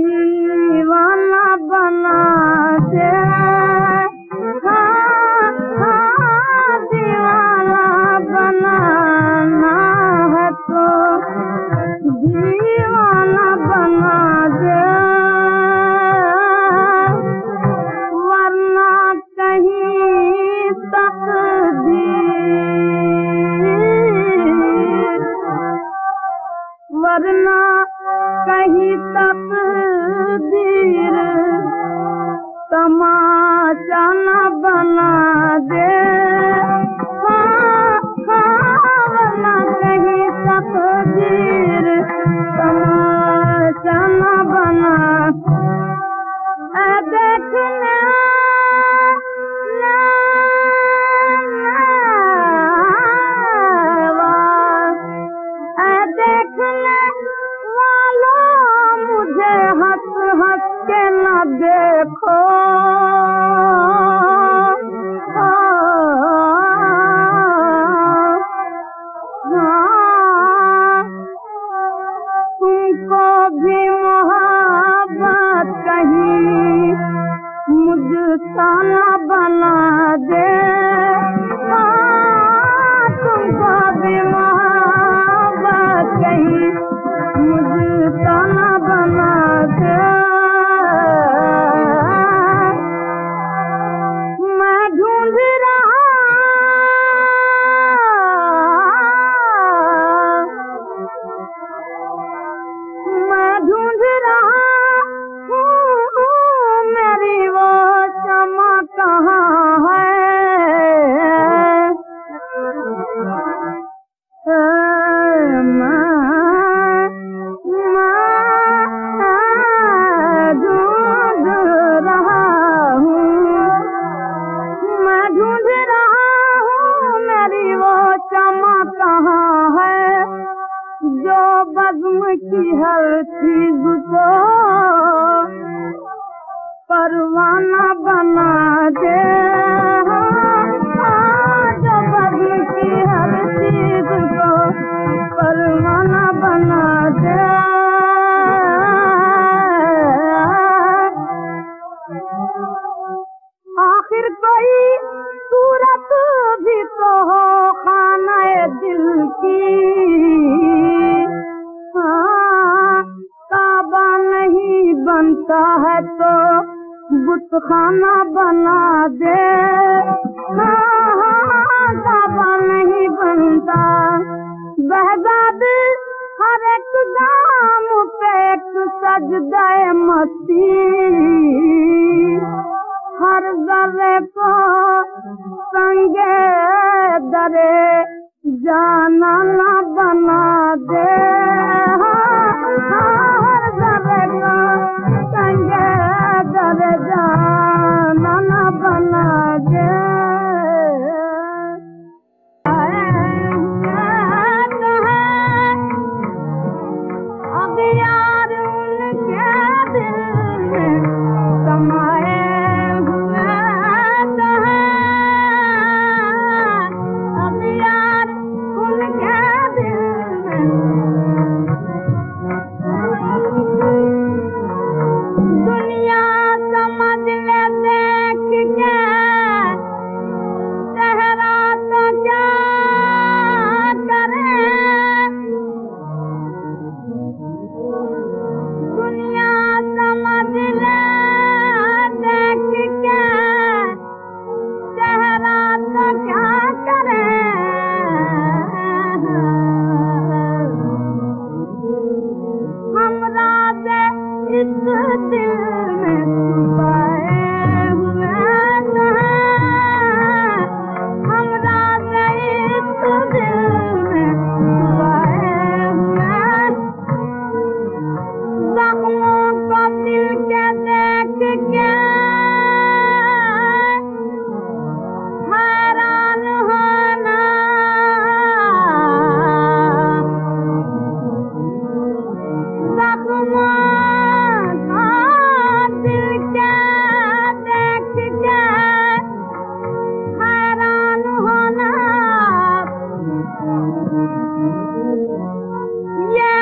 दीवाना बना दे, दीवाना बनाना है तो दीवाना बना दे, वरना कहीं वरना कहीं तकदीर तमाशा न बना दे, वरना कहीं तकदीर तमाशा न बना देखने मुझे हंस हंस के न देखो, तुमको भी मोहब्बत कहीं मुझसा न बना दे, तुमको भी मोहब्बत कहीं मुझसा न बना दे, मैं ढूंढ रहा हूँ, मेरी वो क्षमा कहाँ है, जो बज़्म की हर चीज को परवाना बना दे, जो बज़्म की हर चीज को परवाना बना दे, आखिर कोई सूरत भी तो हो खाने दिल की, काबा नहीं बनता है तो बुतखाना बना दे, काबा नहीं बनता, बहजाद हर एक गाम पे एक सजदा मस्ती, हर जरे को संगे दरे जाना न बना दे, हर जरे को संगे दरे जाना न बना दे, अब यार उनके दिल में समाए ये